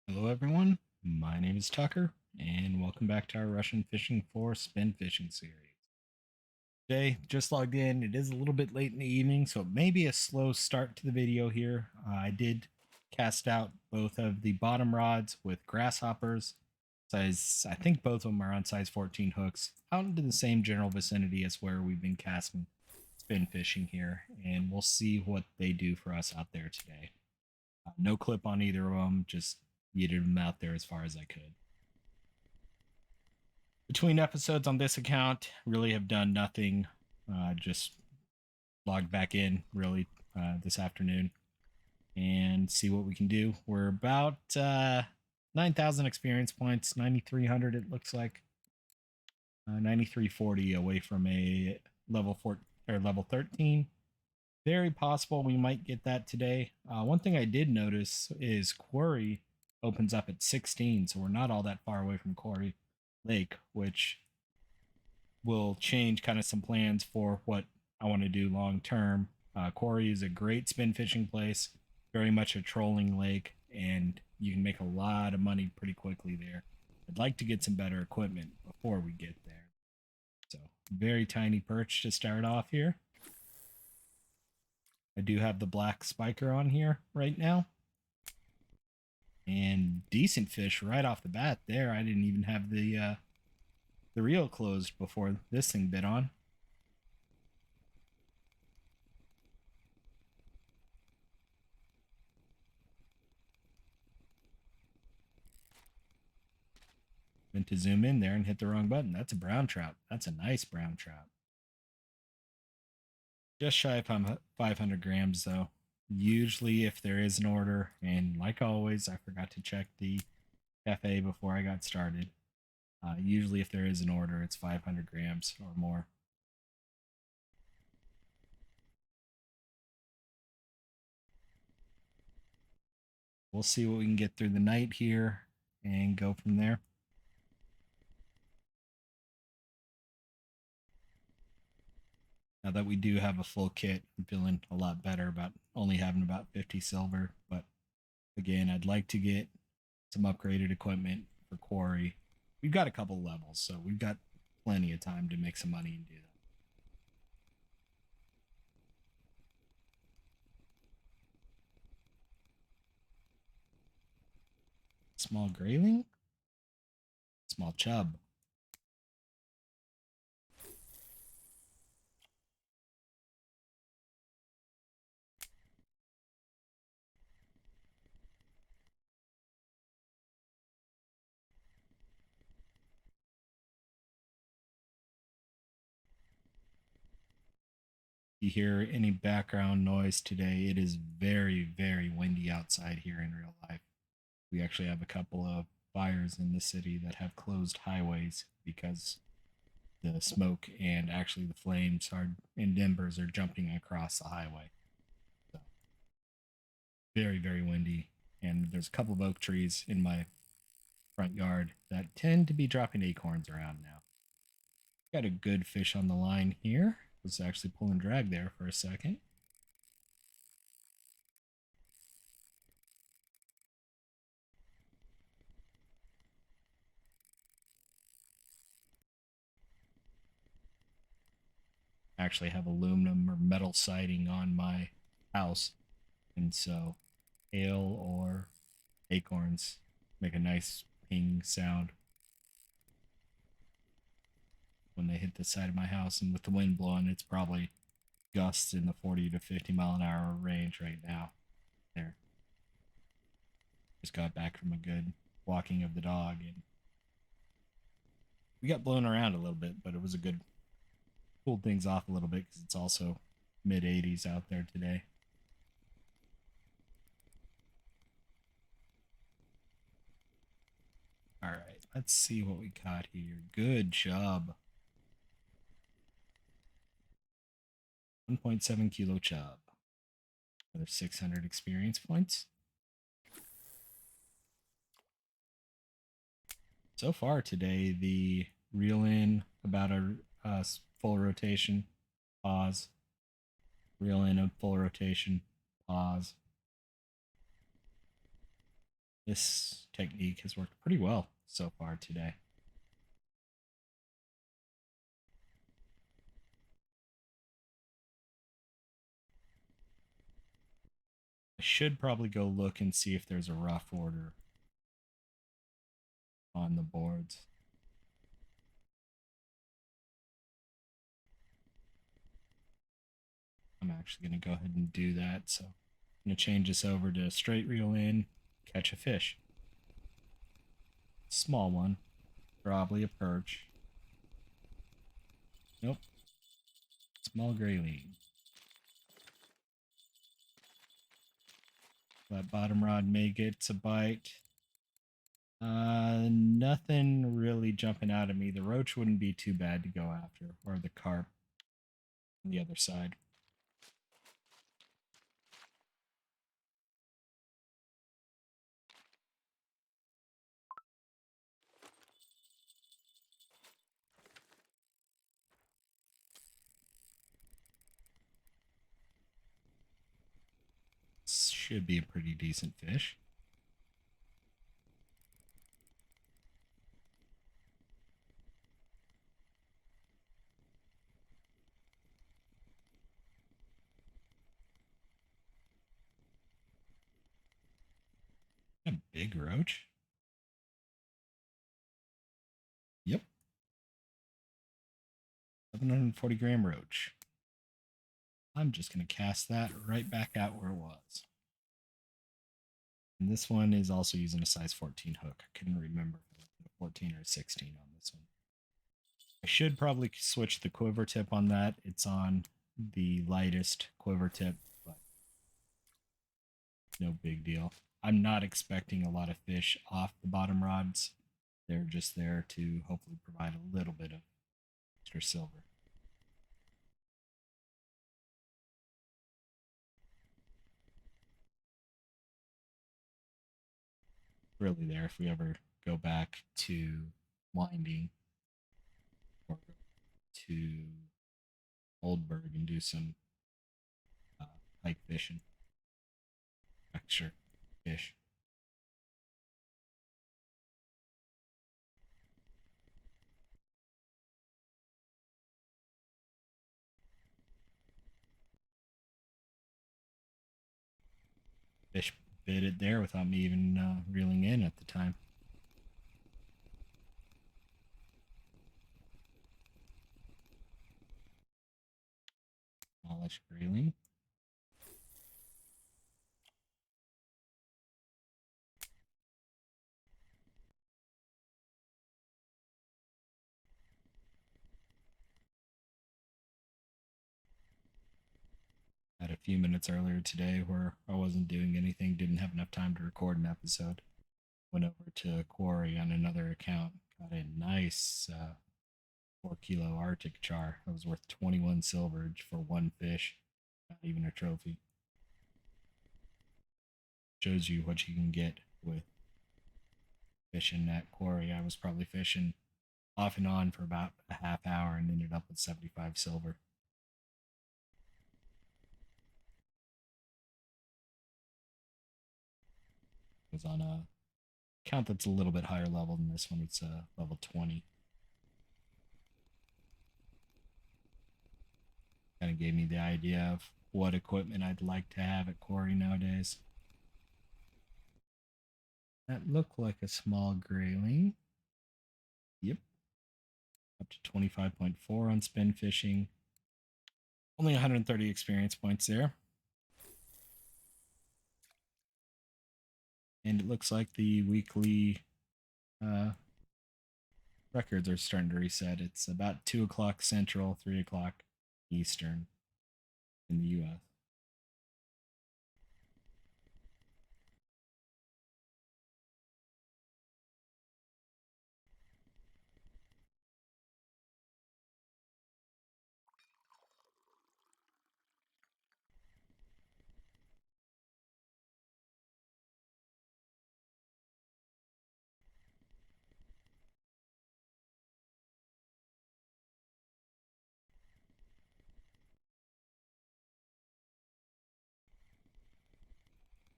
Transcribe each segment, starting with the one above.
Hello, everyone. My name is Tucker, and welcome back to our Russian Fishing for Spin Fishing series. Today, just logged in. It is a little bit late in the evening, so it may be a slow start to the video here. I did cast out both of the bottom rods with grasshoppers. I think both of them are on size 14 hooks, out into the same general vicinity as where we've been casting spin fishing here, and we'll see what they do for us out there today. No clip on either of them, just yeeted them out there as far as I could. Between episodes on this account, really have done nothing. Just logged back in really this afternoon and see what we can do. We're about 9,000 experience points, 9,300 it looks like, 9,340 away from a level 4 or level 13. Very possible we might get that today. One thing I did notice is Quarry opens up at 16, so we're not all that far away from Quarry Lake, which will change kind of some plans for what I want to do long term. Quarry is a great spin fishing place, very much a trolling lake, and you can make a lot of money pretty quickly there. I'd like to get some better equipment before we get there. So, very tiny perch to start off here. I do have the black spiker on here right now. And decent fish right off the bat there. I didn't even have the reel closed before this thing bit on. Meant to zoom in there and hit the wrong button. That's a brown trout. That's a nice brown trout. Just shy of 500 grams though. Usually if there is an order, and like always, I forgot to check the cafe before I got started. Usually if there is an order, it's 500 grams or more. We'll see what we can get through the night here and go from there. Now that we do have a full kit, I'm feeling a lot better about only having about 50 silver. But again, I'd like to get some upgraded equipment for Quarry. We've got a couple levels, so we've got plenty of time to make some money and do that. Small grayling, small chub. You hear any background noise today, it is very, very windy outside here in real life. We actually have a couple of fires in the city that have closed highways because the smoke and actually the flames are and embers are jumping across the highway. So very, very windy. And there's a couple of oak trees in my front yard that tend to be dropping acorns around now. Got a good fish on the line here. Was actually pulling drag there for a second. Actually have aluminum or metal siding on my house, and so hail or acorns make a nice ping sound when they hit the side of my house. And with the wind blowing, it's probably gusts in the 40 to 50 mile an hour range right now. There. Just got back from a good walking of the dog, and we got blown around a little bit, but it was a good cooled things off a little bit because it's also mid 80s out there today. All right, let's see what we got here. Good job. 1.7 kilo chub. Another 600 experience points. So far today, the reel in about a full rotation, pause, reel in a full rotation, pause. This technique has worked pretty well so far today. I should probably go look and see if there's a rough order on the boards. I'm actually going to go ahead and do that. So I'm going to change this over to straight reel in, catch a fish. Small one, probably a perch. Nope, small greyling. That bottom rod may get a bite. Nothing really jumping out at me. The roach wouldn't be too bad to go after, or the carp on the other side. Should be a pretty decent fish. A big roach. Yep. 740-gram roach. I'm just going to cast that right back out where it was. And this one is also using a size 14 hook. I couldn't remember if it was a 14 or a 16 on this one. I should probably switch the quiver tip on that. It's on the lightest quiver tip, but no big deal. I'm not expecting a lot of fish off the bottom rods. They're just there to hopefully provide a little bit of extra silver. Really there if we ever go back to winding or to Oldberg and do some pike fishing. Extra fish. Fish bit it there without me even reeling in at the time. Smallish grayling. Had a few minutes earlier today where I wasn't doing anything, didn't have enough time to record an episode. Went over to Quarry on another account, got a nice 4 kilo Arctic char. That was worth 21 silver for one fish, not even a trophy. Shows you what you can get with fishing at Quarry. I was probably fishing off and on for about a half hour and ended up with 75 silver. It was on a account that's a little bit higher level than this one. It's level 20. Kind of gave me the idea of what equipment I'd like to have at Quarry nowadays. That looked like a small grayling. Yep. Up to 25.4 on spin fishing. Only 130 experience points there. And it looks like the weekly records are starting to reset. It's about 2 o'clock Central, 3 o'clock Eastern in the US.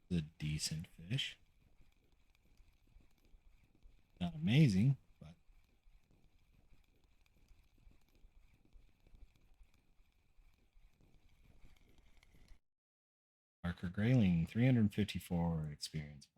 It's a decent fish. amazing, but Parker Grayling, 354 experience.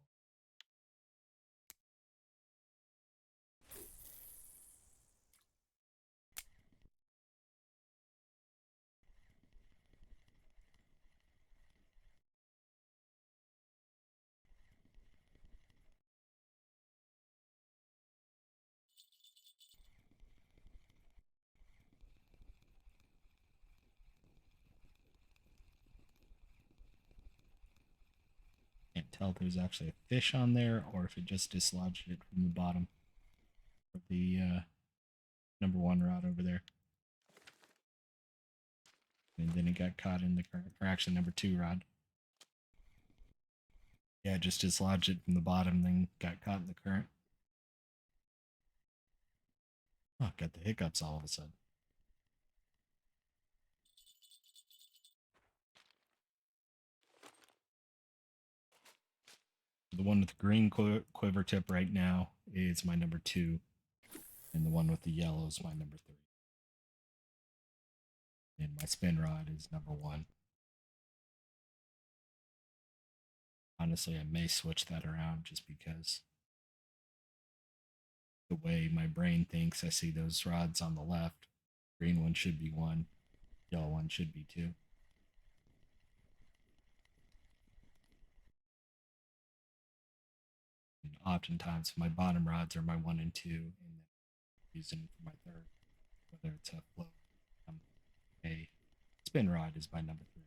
Can't tell if there's actually a fish on there or if it just dislodged it from the bottom of the number one rod over there. And then it got caught in the current, or actually number two rod. Yeah, it just dislodged it from the bottom, then got caught in the current. Oh, got the hiccups all of a sudden. The one with the green quiver tip right now is my number two, and the one with the yellow is my number three. And my spin rod is number one. Honestly, I may switch that around just because the way my brain thinks, I see those rods on the left. Green one should be one, yellow one should be two. And oftentimes, my bottom rods are my one and two, and then using for my third, whether it's a float, a spin rod is my number three.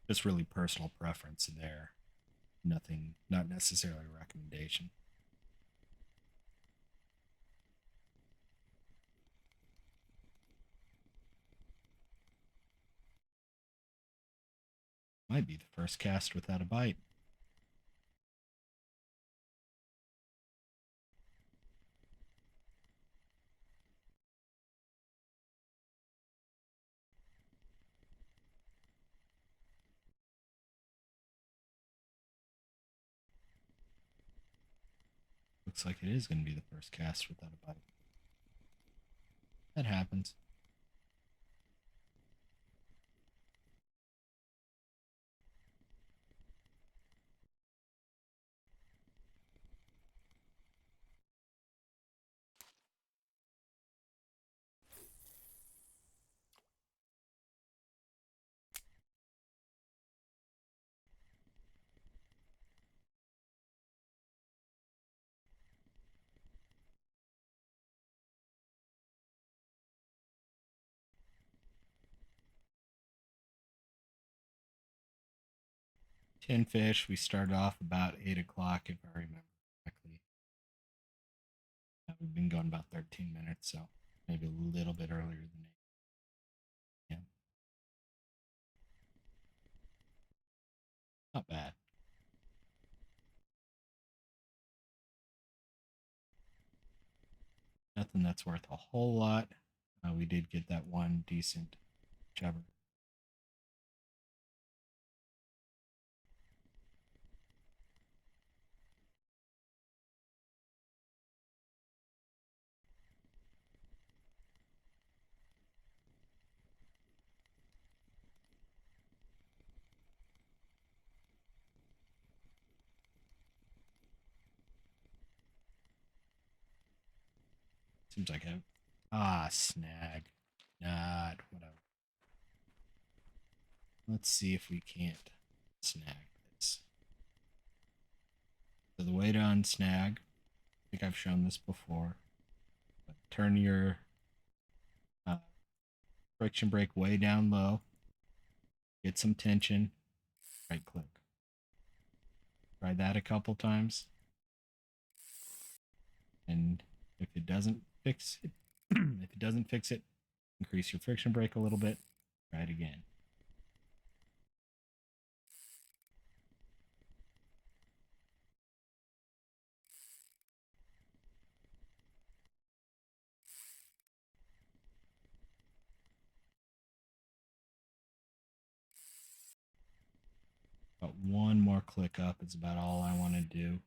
Just really personal preference there. Nothing, not necessarily a recommendation. Might be the first cast without a bite. Looks like it is going to be the first cast without a bite. That happens. Tin fish. We started off about 8 o'clock, if I remember correctly. We've been going about 13 minutes, so maybe a little bit earlier than 8. Yeah, not bad. Nothing that's worth a whole lot. We did get that one decent jabber. Seems like a snag. Not whatever. Let's see if we can't snag this. So the way to unsnag, I think I've shown this before, but turn your uh, friction brake way down low, get some tension, right click. Try that a couple times, and if it doesn't fix it, if it doesn't fix it, increase your friction brake a little bit. Try it again. But one more click up is about all I want to do.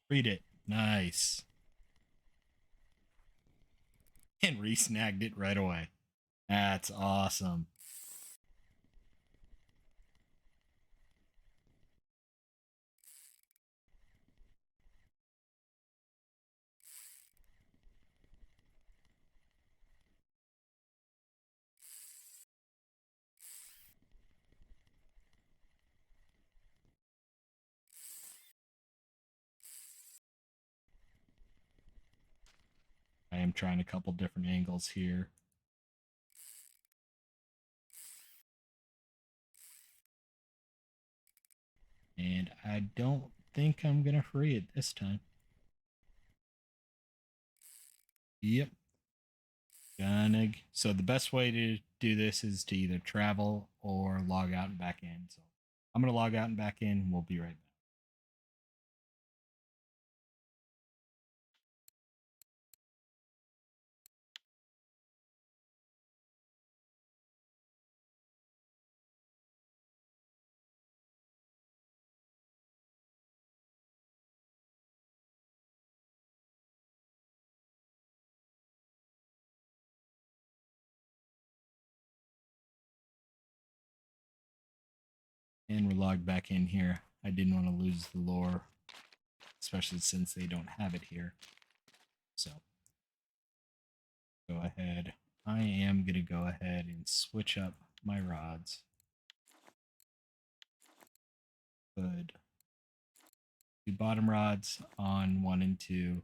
Read it. Nice. And re-snagged it right away. That's awesome. I am trying a couple different angles here. And I don't think I'm going to free it this time. Yep. So the best way to do this is to either travel or log out and back in. So I'm going to log out and back in. We'll be right back. And we're logged back in here. I didn't want to lose the lore, especially since they don't have it here. So go ahead. I am going to go ahead and switch up my rods. Good. The bottom rods on 1 and 2.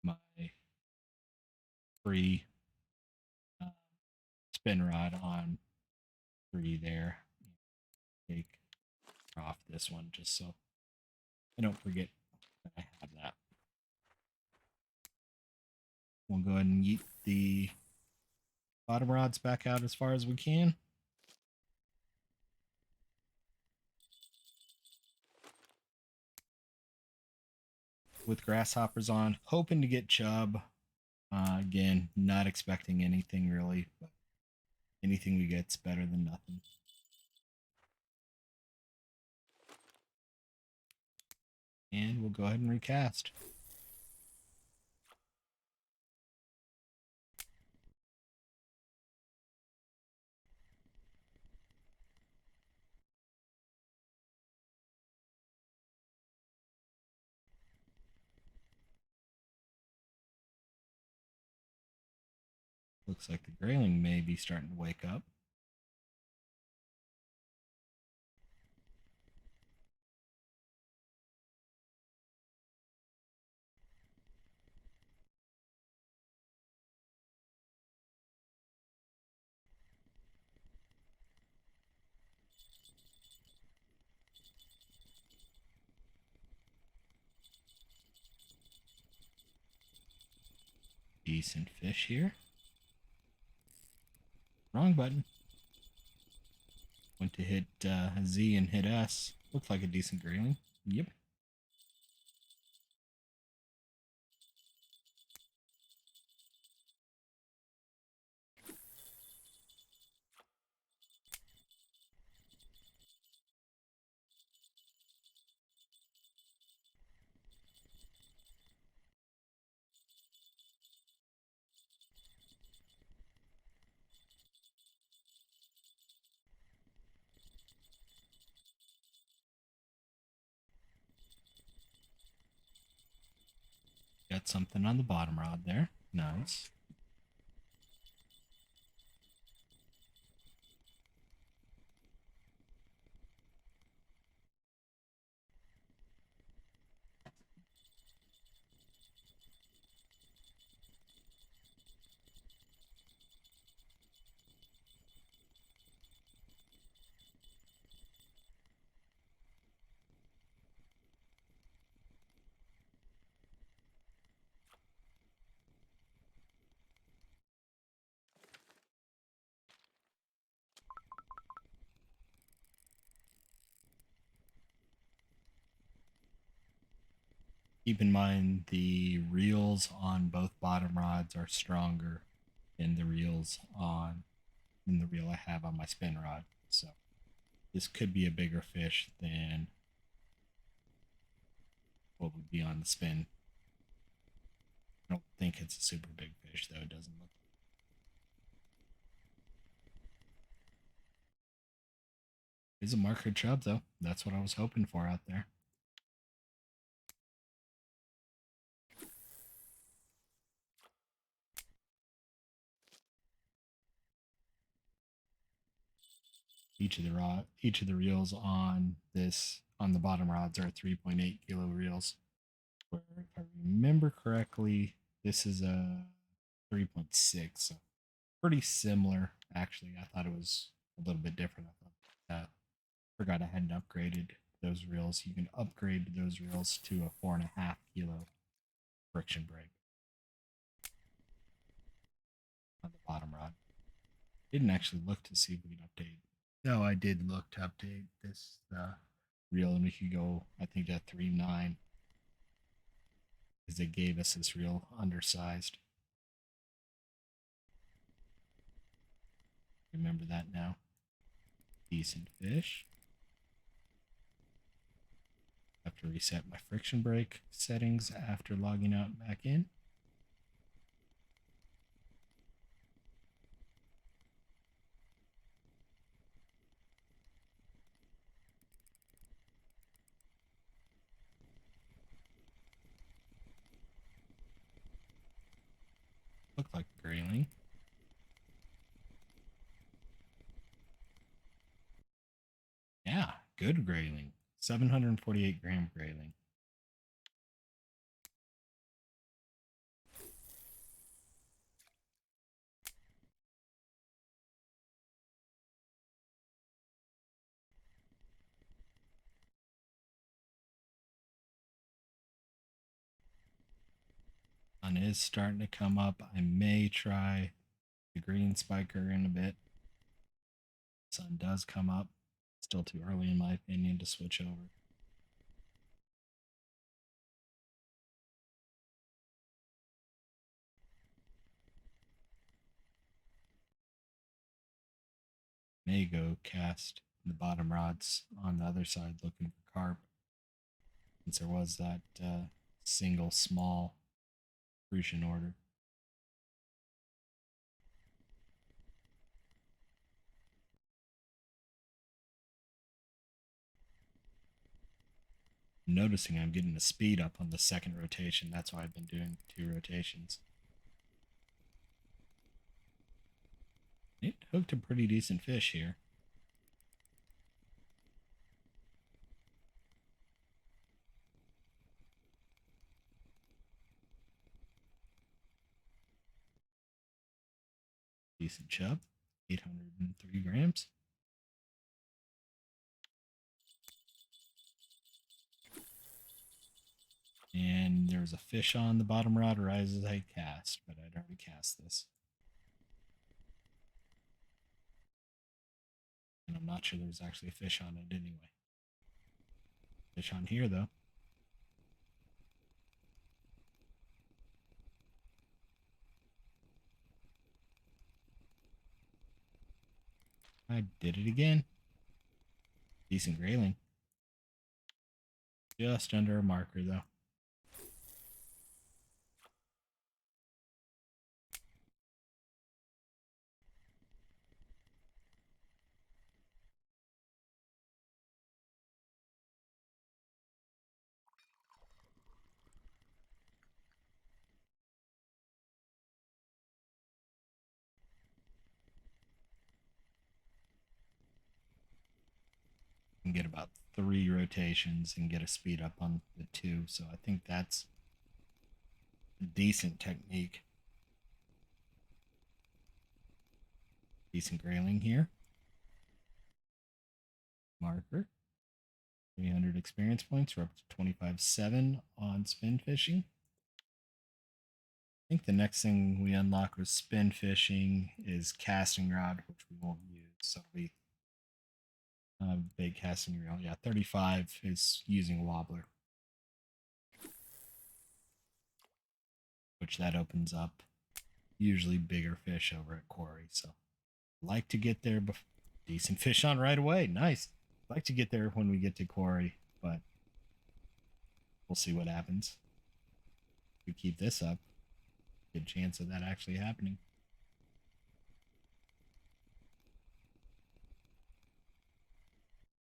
My free spin rod on 3 there. Take off this one just so I don't forget that I have that. We'll go ahead and yeet the bottom rods back out as far as we can. With grasshoppers on, hoping to get chub. Again, not expecting anything really, but anything we get's better than nothing. And we'll go ahead and recast. Looks like the greyling may be starting to wake up. Decent fish here. Wrong button. Went to hit Z and hit S. Looked like a decent grayling. Yep. Got something on the bottom rod there. Nice. Keep in mind the reels on both bottom rods are stronger than the reels on than the reel I have on my spin rod. So this could be a bigger fish than what would be on the spin. I don't think it's a super big fish though. It doesn't look. It's a marker chub though. That's what I was hoping for out there. Each of the reels on the bottom rods are 3.8 kilo reels. Where if I remember correctly, this is a 3.6. So pretty similar actually. I thought it was a little bit different. I thought forgot I hadn't upgraded those reels. You can upgrade those reels to a 4.5 kilo friction brake on the bottom rod. Didn't actually look to see if we can update. No, I did look to update this reel, and we could go, I think, at 3.9 because they gave us this reel undersized. Remember that now. Decent fish. Have to reset my friction brake settings after logging out and back in. Looked like a greyling. Yeah, good grayling. 748 gram grayling. Sun is starting to come up. I may try the green spiker in a bit. Sun does come up. Still too early, in my opinion, to switch over. May go cast the bottom rods on the other side looking for carp, since there was that single small Crucian order. Noticing I'm getting the speed up on the second rotation. That's why I've been doing 2 rotations. It hooked a pretty decent fish here. Decent chub, 803 grams. And there was a fish on the bottom rod right as I cast, but I'd already cast this. And I'm not sure there was actually a fish on it anyway. Fish on here, though. I did it again. Decent grayling. Just under a marker, though. And get about 3 rotations and get a speed up on the 2. So I think that's a decent technique. Decent grayling here. Marker. 300 experience points. We're up to 25.7 on spin fishing. I think the next thing we unlock with spin fishing is casting rod, which we won't use. So we big casting reel. Yeah, 35 is using wobbler. which that opens up usually bigger fish over at quarry. So like to get there decent fish on right away. Nice. Like to get there when we get to quarry, but we'll see what happens. If we keep this up, good chance of that actually happening.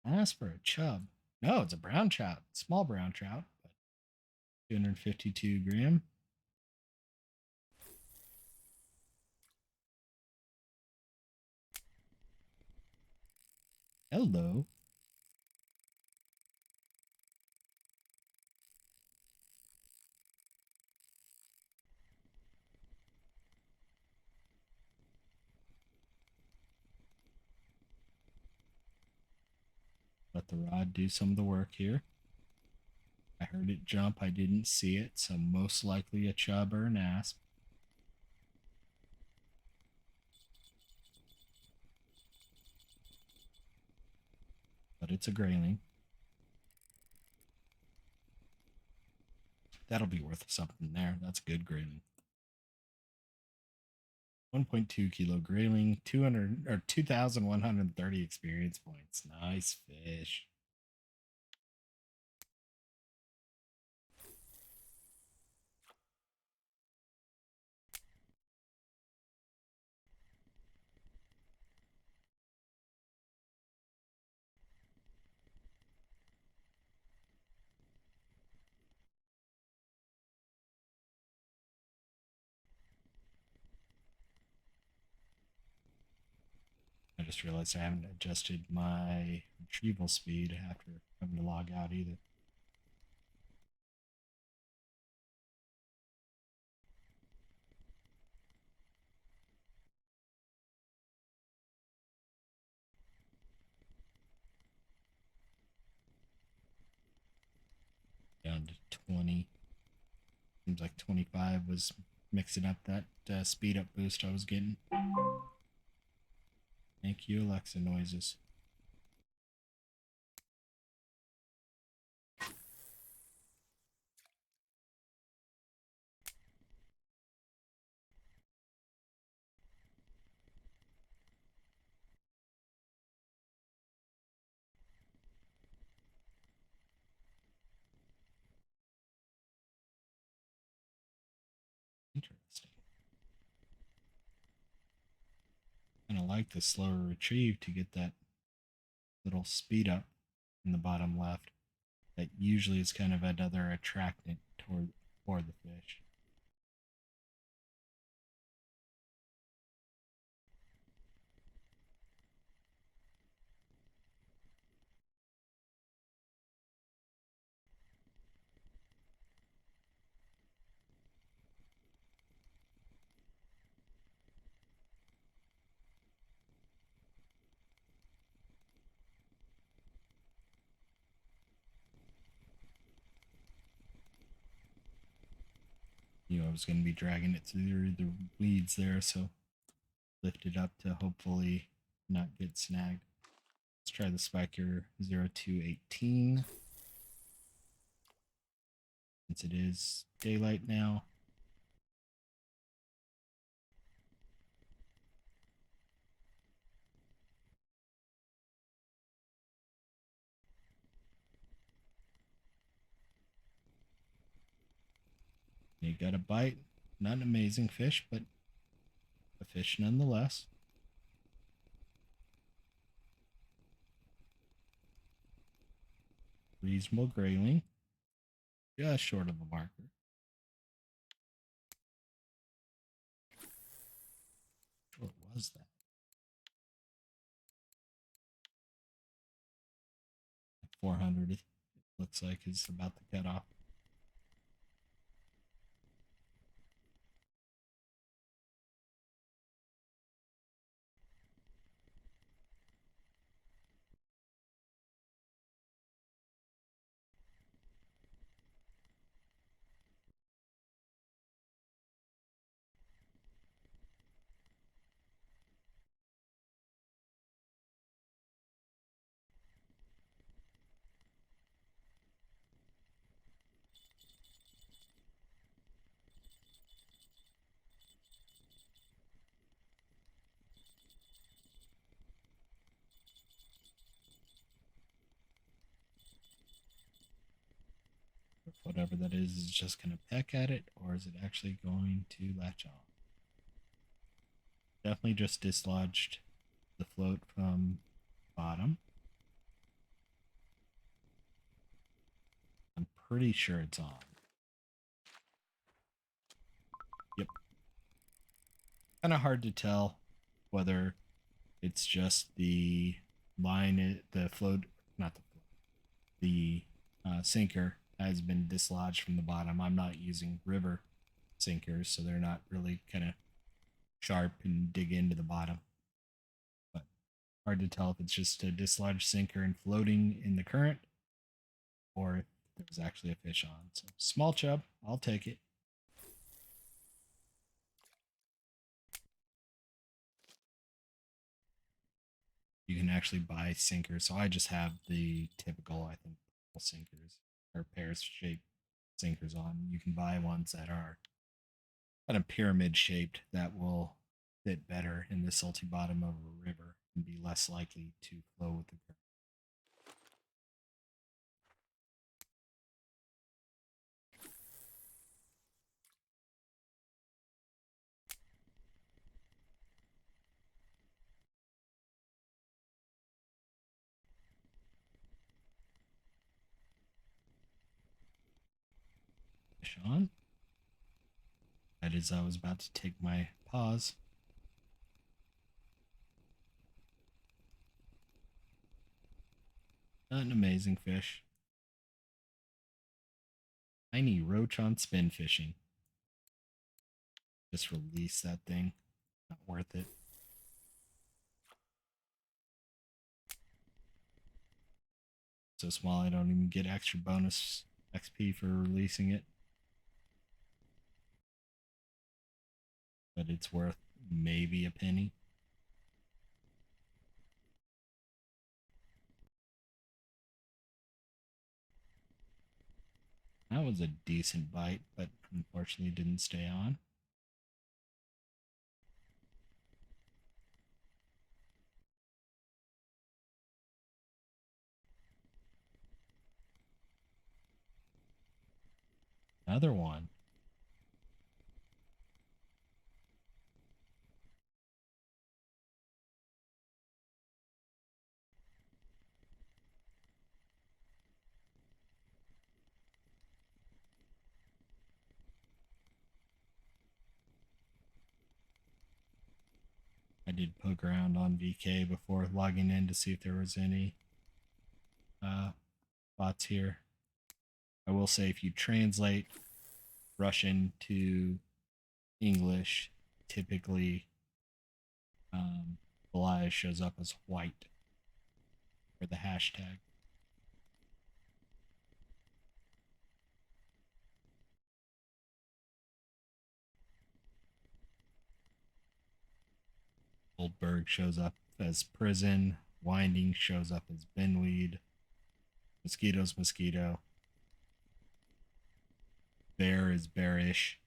Ask for a chub. No, it's a brown trout. Small brown trout, but 252 gram. Hello. Let the rod do some of the work here. I heard it jump. I didn't see it, so most likely a chub or an asp. But it's a grayling. That'll be worth something there. That's a good grayling. 1.2 kilo grayling, 200 or 2,130 experience points. Nice fish. I just realized I haven't adjusted my retrieval speed after having to log out either. Down to 20. Seems like 25 was mixing up that speed up boost I was getting. Thank you, Alexa noises. Interesting. Kind of like the slower retrieve to get that little speed up in the bottom left. That usually is kind of another attractant toward the fish. I was going to be dragging it through the weeds there, so lift it up to hopefully not get snagged. Let's try the spiker 0218. Since it is daylight now. You got a bite. Not an amazing fish, but a fish nonetheless. Reasonable grayling. Just short of a marker. What was that? 400, it looks like, is about the cutoff. whatever that is just going to peck at it, or is it actually going to latch on? Definitely just dislodged the float from bottom. I'm pretty sure it's on. Yep. Kind of hard to tell whether it's just the line, the float, not the float, the sinker has been dislodged from the bottom. I'm not using river sinkers, so they're not really kind of sharp and dig into the bottom. But hard to tell if it's just a dislodged sinker and floating in the current, or if there's actually a fish on. So small chub, I'll take it. You can actually buy sinkers. So I just have the typical, I think, sinkers or pear shaped sinkers on. You can buy ones that are kind of pyramid shaped that will fit better in the salty bottom of a river and be less likely to flow with the current. Fish on. That is, I was about to take my pause. Not an amazing fish. Tiny roach on spin fishing. Just release that thing. Not worth it. So small I don't even get extra bonus XP for releasing it. But it's worth maybe a penny. That was a decent bite, but unfortunately didn't stay on. Another one. I did poke around on VK before logging in to see if there was any bots here. I will say if you translate Russian to English, typically Belaya shows up as white for the hashtag. Goldberg shows up as prison. Winding shows up as binweed. Mosquito's mosquito. Bear is bearish.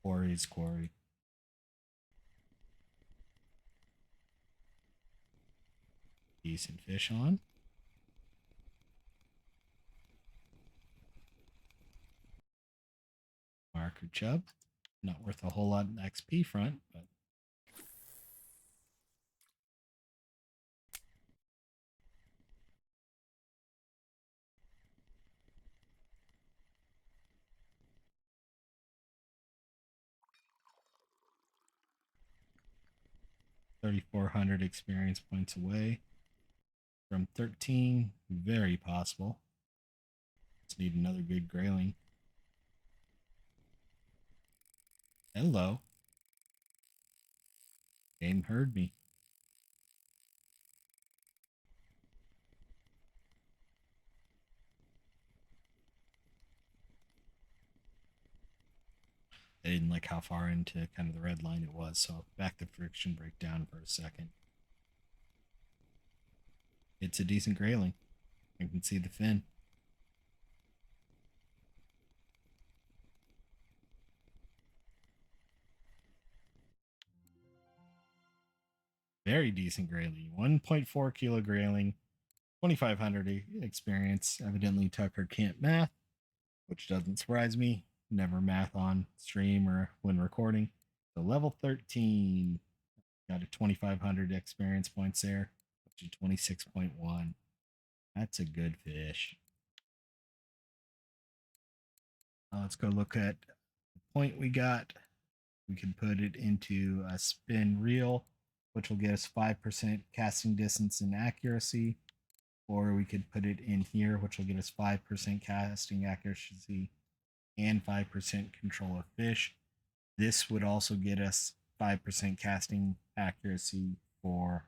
Quarry's quarry. Decent fish on. Marker chub. Not worth a whole lot in XP front, but 3,400 experience points away from 13. Very possible. Just need another good grayling. Hello. Game heard me. I didn't like how far into kind of the red line it was, so back the friction brake down for a second. It's a decent grayling. I can see the fin. Very decent grayling. 1.4 kilo grayling. 2,500 experience. Evidently, Tucker can't math, which doesn't surprise me. Never math on stream or when recording. So level 13, got a 2,500 experience points there, up to 26.1. That's a good fish. Let's go look at the point we got. We can put it into a spin reel, which will get us 5% casting distance and accuracy. Or we could put it in here, which will get us 5% casting accuracy and 5% control of fish. This would also get us 5% casting accuracy for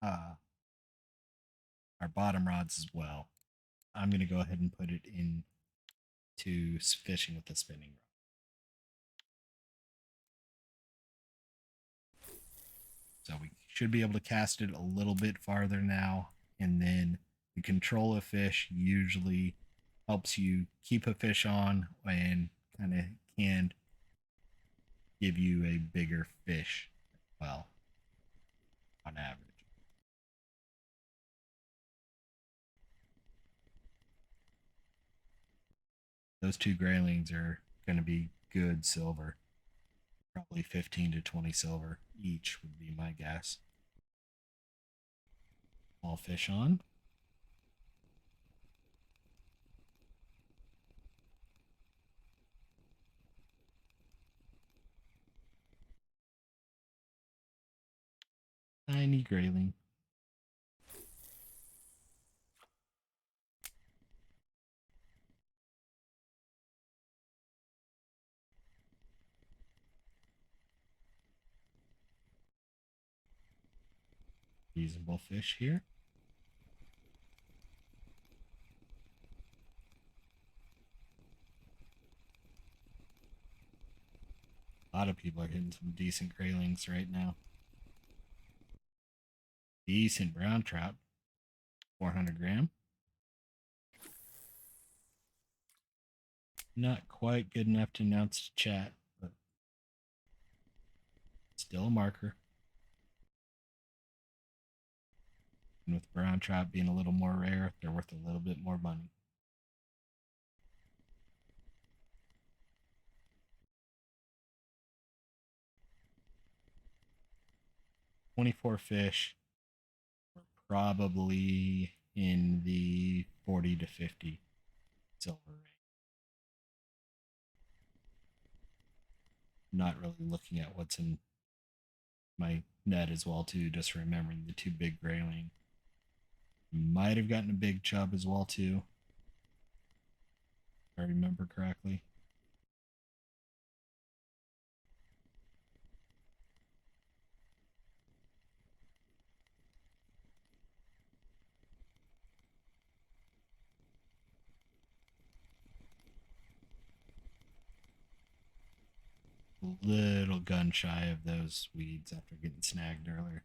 our bottom rods as well. I'm going to go ahead and put it into fishing with the spinning rod. So we should be able to cast it a little bit farther now. And then the control of fish usually helps you keep a fish on and kind of can give you a bigger fish as well on average. Those two graylings are going to be good silver. Probably 15 to 20 silver each would be my guess. All fish on. Tiny grayling. Reasonable fish here. A lot of people are hitting some decent graylings right now. Decent brown trout. 400 gram. Not quite good enough to announce to chat, but still a marker. And with brown trout being a little more rare, they're worth a little bit more money. 24 fish. We're probably in the 40 to 50 silver range. Not really looking at what's in my net as well too, just remembering the two big grayling. Might have gotten a big chub as well too, if I remember correctly. A little gun shy of those weeds after getting snagged earlier.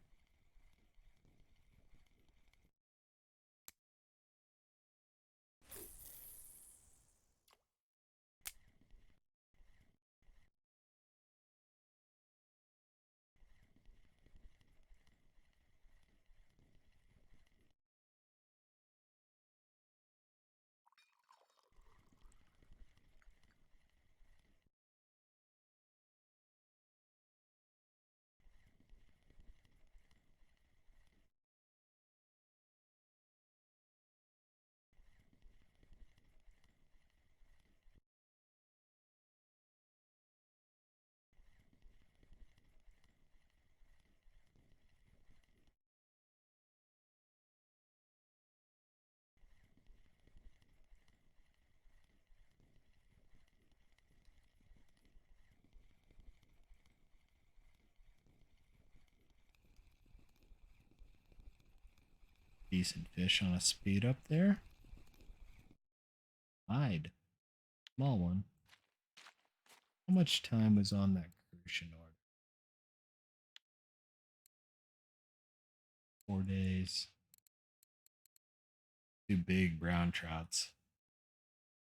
Decent fish on a speed up there. Hide. Small one. How much time was on that crucian order? 4 days. Two big brown trouts.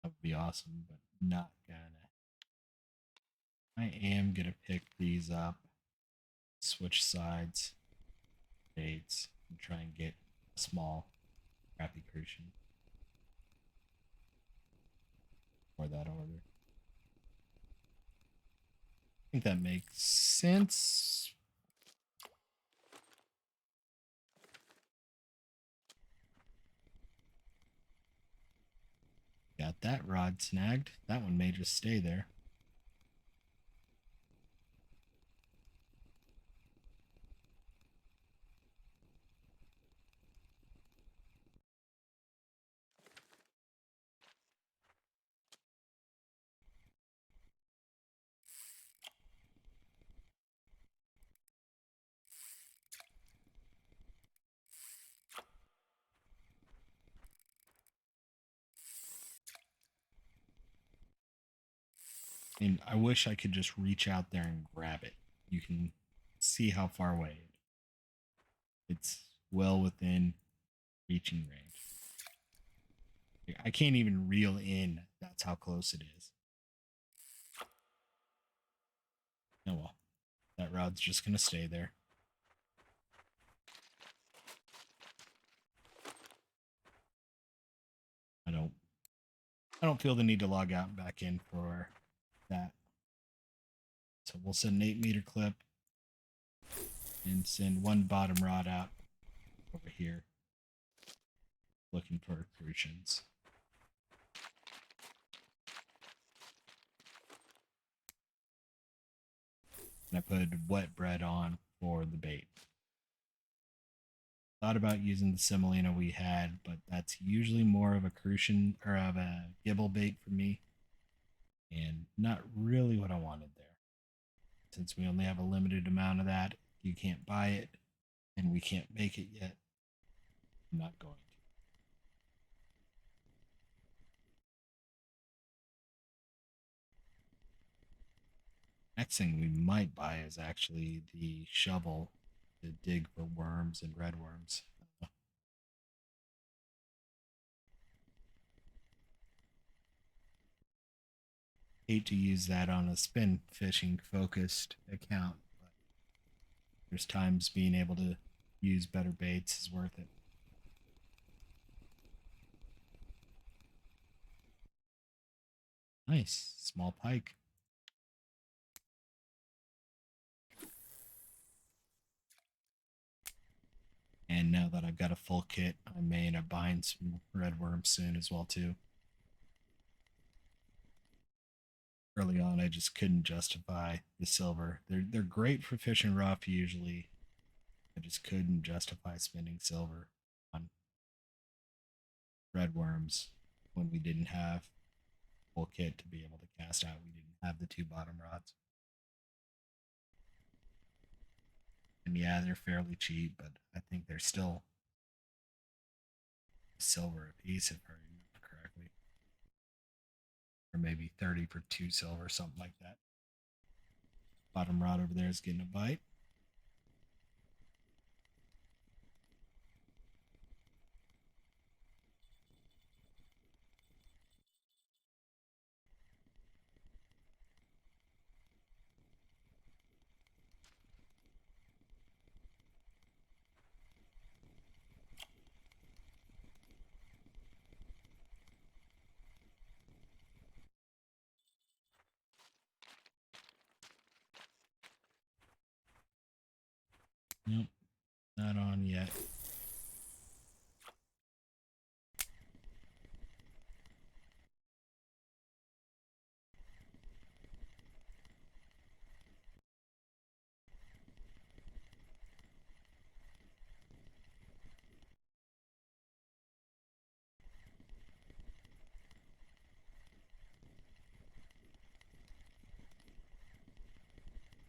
That would be awesome, but not gonna. I am gonna pick these up, switch sides, dates, and try and get small. crappy crucian for that order. I think that makes sense. Got that rod snagged. That one may just stay there. And I wish I could just reach out there and grab it. You can see how far away it's well within reaching range. I can't even reel in. That's how close it is. Oh well. That rod's just gonna stay there. I don't feel the need to log out and back in for that. So we'll send an 8-meter clip and send one bottom rod out over here looking for crucians. And I put wet bread on for the bait. Thought about using the semolina we had, but that's usually more of a crucian or of a gibble bait for me, and not really what I wanted there. Since we only have a limited amount of that, you can't buy it, and we can't make it yet. I'm not going to. Next thing we might buy is actually the shovel to dig for worms and red worms. Hate to use that on a spin fishing focused account, but there's times being able to use better baits is worth it. Nice. Small pike. And now that I've got a full kit, I may end up buying some red worms soon as well too. Early on, I just couldn't justify the silver. They're great for fishing rough usually. I just couldn't justify spending silver on red worms when we didn't have full kit to be able to cast out. We didn't have the 2 bottom rods. And yeah, they're fairly cheap, but I think they're still silver a piece if I remember correctly. Or maybe 30 for 2 silver, something like that. Bottom rod over there is getting a bite. Nope, not on yet.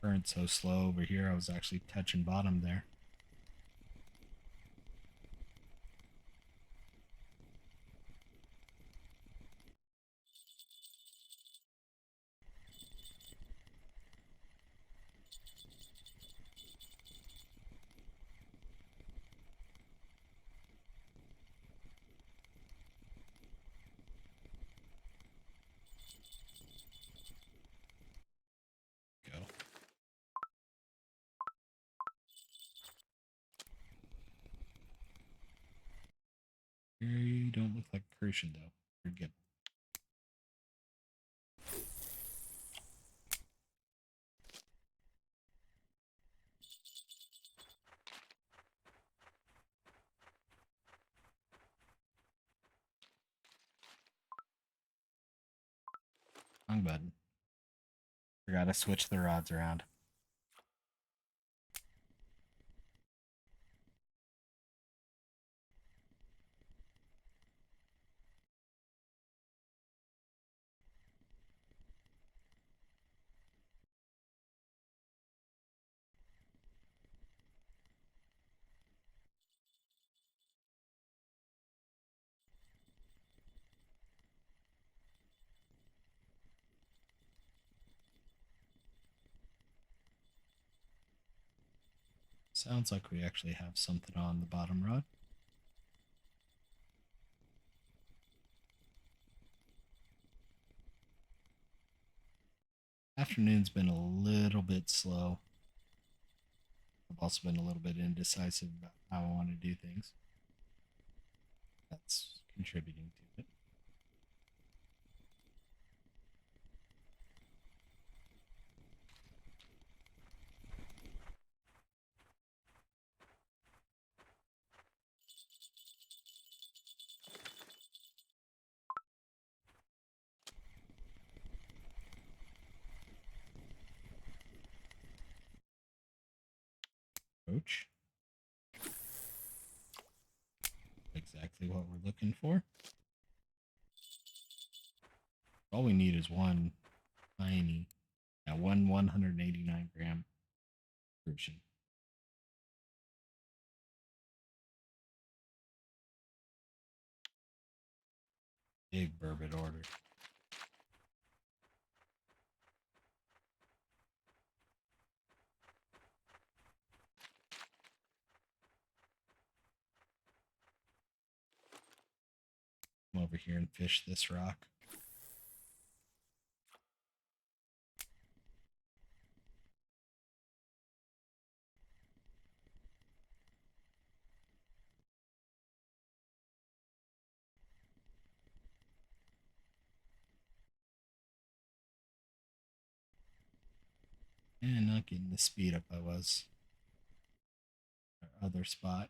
Current's so slow over here, I was actually touching bottom there. Go. crucian though. You're good. Wrong button. Forgot to switch the rods around. Sounds like we actually have something on the bottom rod. Afternoon's been a little bit slow. I've also been a little bit indecisive about how I want to do things. That's contributing to it. Approach. Exactly what we're looking for. All we need is one tiny, one 189 gram version. Big burbot order. Come over here and fish this rock. And not getting the speed up I was. Our other spot.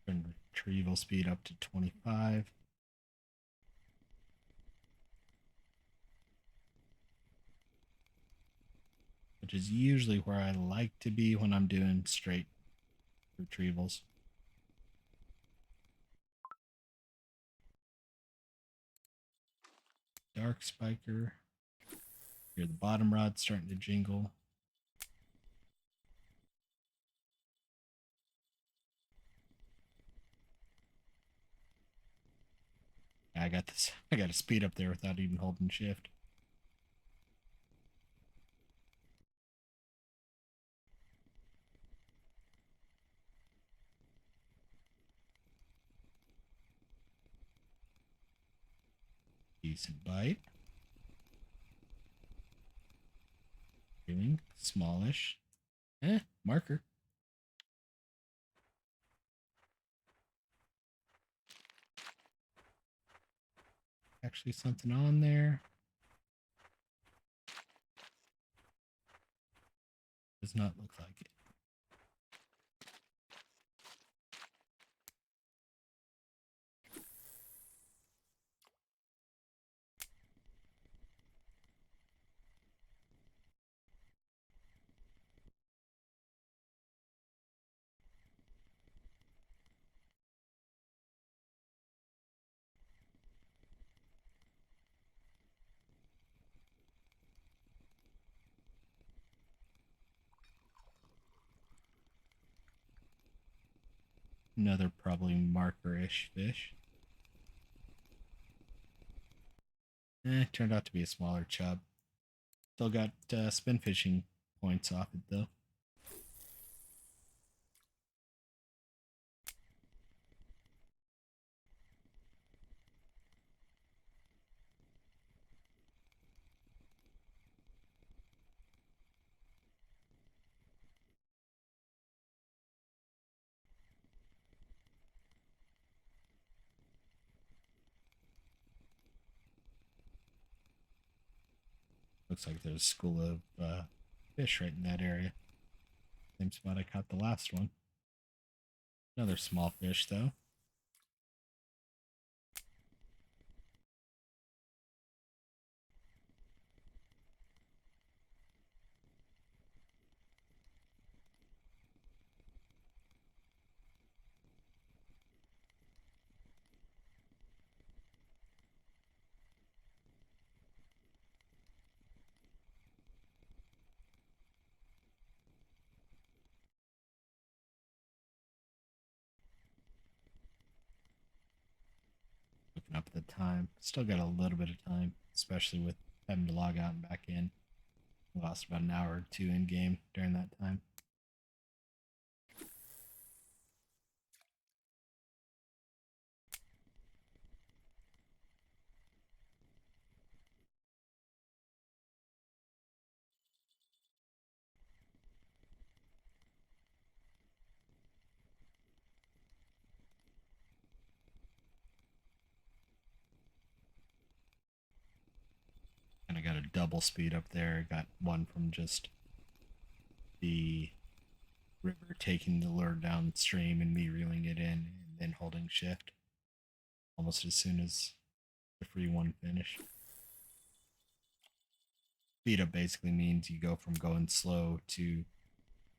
Turn retrieval speed up to 25. Which is usually where I like to be when I'm doing straight retrievals. Dark spiker. Here, the bottom rod's starting to jingle. I got this. I got to speed up there without even holding shift. Decent bite. Feeling smallish. Marker. Actually something on there. Does not look like it. Another probably marker-ish fish. Turned out to be a smaller chub. Still got spin fishing points off it though. Looks like there's a school of fish right in that area. Same spot I caught the last one. Another small fish, though. Looking up at the time. Still got a little bit of time, especially with having to log out and back in. Lost about an hour or two in game during that time. And I got a double speed up there. Got one from just the river taking the lure downstream and me reeling it in and then holding shift almost as soon as the free one finished. Speed up basically means you go from going slow to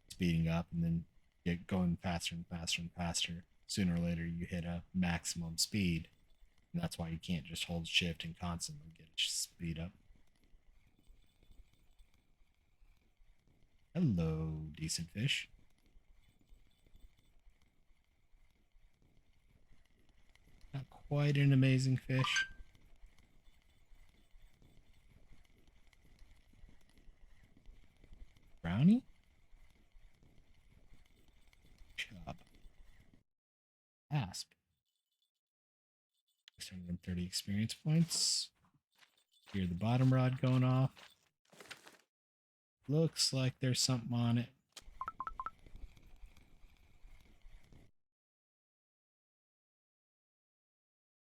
speeding up and then get going faster and faster and faster. Sooner or later, you hit a maximum speed. And that's why you can't just hold shift and constantly get speed up. Hello, decent fish. Not quite an amazing fish. Brownie? Chub. Asp. 630 experience points. Hear the bottom rod going off. Looks like there's something on it.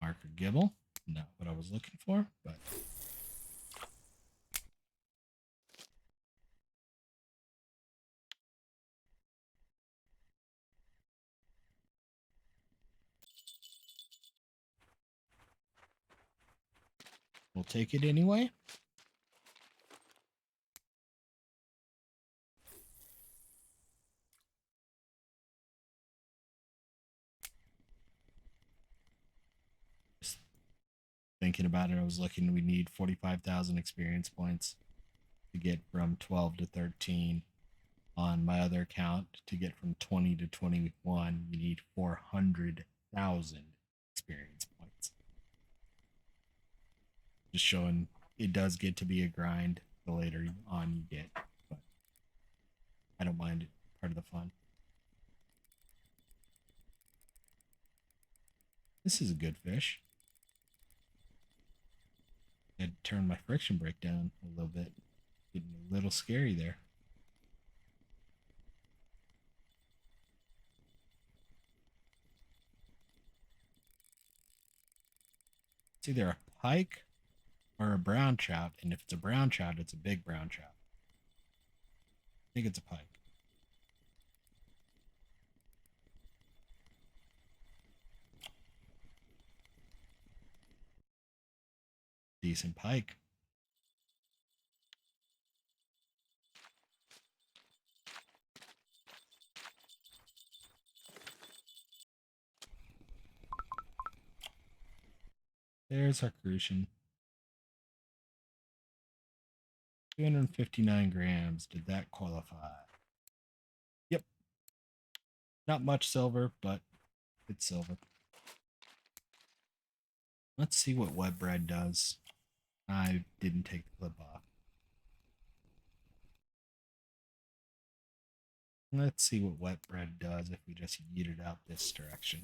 Marker gibble. Not what I was looking for, but we'll take it anyway. Just thinking about it, I was looking, we need 45,000 experience points to get from 12 to 13. On my other account, to get from 20 to 21, you need 400,000 experience points. Just showing it does get to be a grind the later on you get, but I don't mind it. Part of the fun. This is a good fish. I had to turn my friction brake down a little bit. Getting a little scary there. It's either a pike or a brown trout, and if it's a brown trout, it's a big brown trout. I think it's a pike. Decent pike. There's our crucian. 259 grams. Did that qualify? Yep. Not much silver, but it's silver. Let's see what wet bread does. I didn't take the clip off. Let's see what wet bread does if we just yeet it out this direction.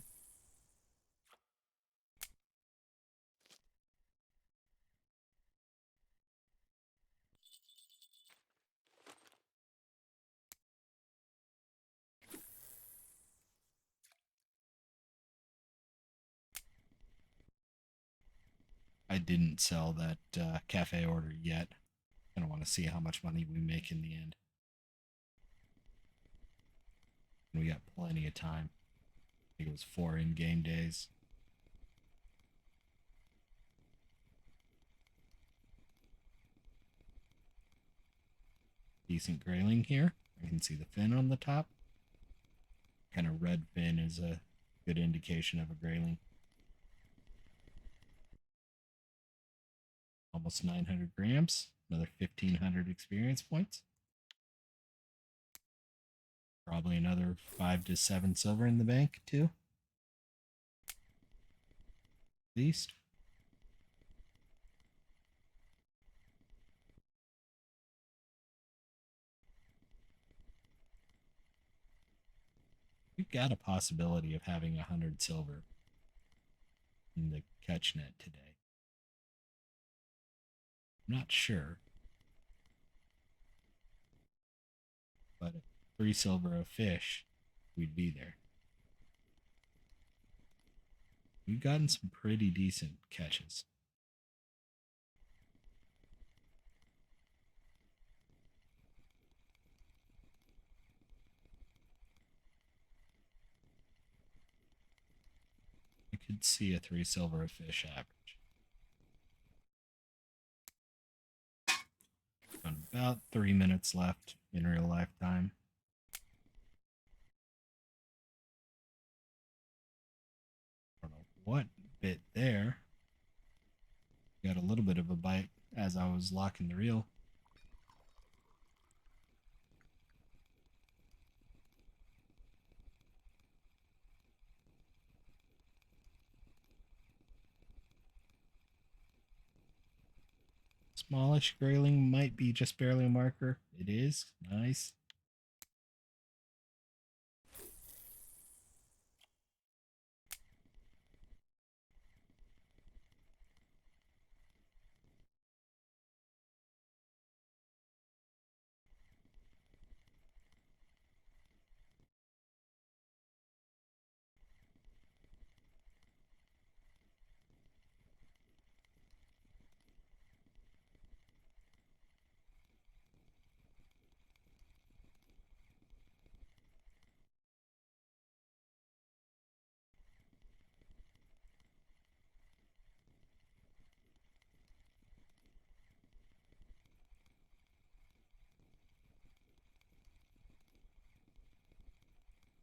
I didn't sell that cafe order yet. I don't want to see how much money we make in the end. And we got plenty of time. I think it was 4 in-game days. Decent grayling here. I can see the fin on the top. Kind of red fin is a good indication of a grayling. Almost 900 grams. Another 1,500 experience points. Probably another 5 to 7 silver in the bank, too. At least. We've got a possibility of having 100 silver in the catch net today. I'm not sure. But at 3 silver a fish, we'd be there. We've gotten some pretty decent catches. I could see a 3 silver a fish average. Got about 3 minutes left in real life time. I don't know what bit there. Got a little bit of a bite as I was locking the reel. Smallish grayling might be just barely a marker. It is. Nice.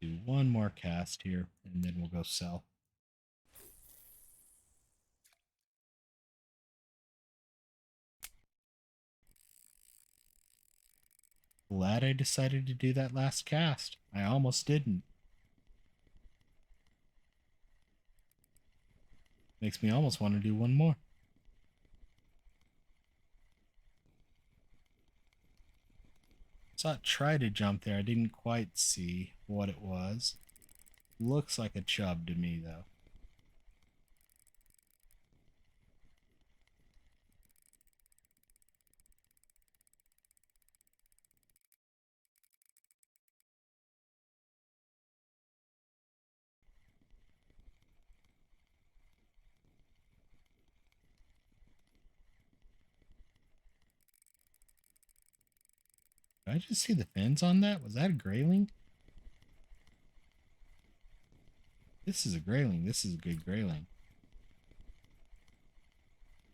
Do one more cast here, and then we'll go sell. Glad I decided to do that last cast. I almost didn't. Makes me almost want to do one more. Saw it try to jump there. I didn't quite see what it was. Looks like a chub to me, though. Did I just see the fins on that? Was that a grayling? This is a grayling. This is a good grayling.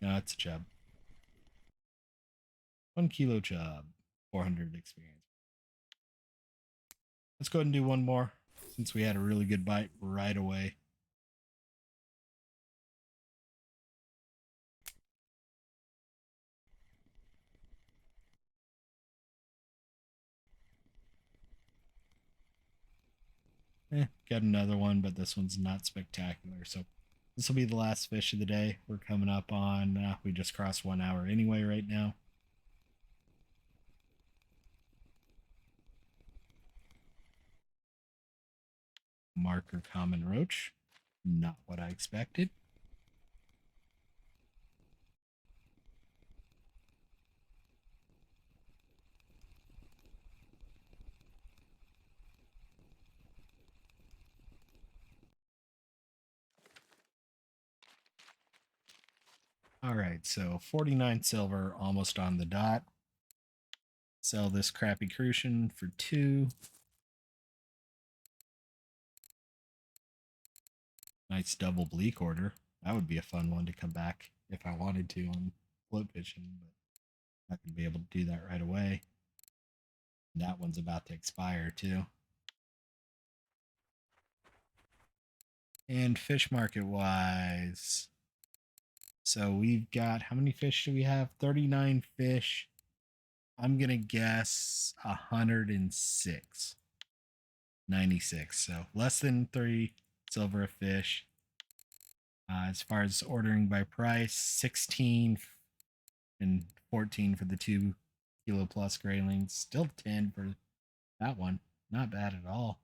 No, it's a chub. 1 kilo chub. 400 experience. Let's go ahead and do one more since we had a really good bite right away. Got another one, but this one's not spectacular. So this will be the last fish of the day. We're coming up on, we just crossed 1 hour anyway right now. Marker common roach. Not what I expected. All right, so 49 silver, almost on the dot. Sell this crappy crucian for 2. Nice double bleak order. That would be a fun one to come back if I wanted to on float fishing, but I'm not going to be able to do that right away. That one's about to expire too. And fish market wise, so we've got, how many fish do we have? 39 fish. I'm going to guess 106. 96. So less than 3 silver a fish. As far as ordering by price, 16 and 14 for the 2 kilo plus greylings. Still 10 for that one. Not bad at all.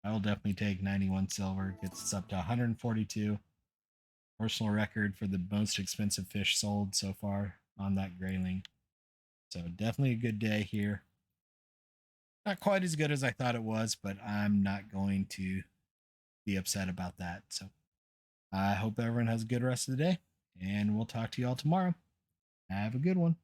I will definitely take 91 silver. Gets us up to 142. Personal record for the most expensive fish sold so far on that grayling. So definitely a good day here. Not quite as good as I thought it was, but I'm not going to be upset about that. So I hope everyone has a good rest of the day, and we'll talk to you all tomorrow. Have a good one.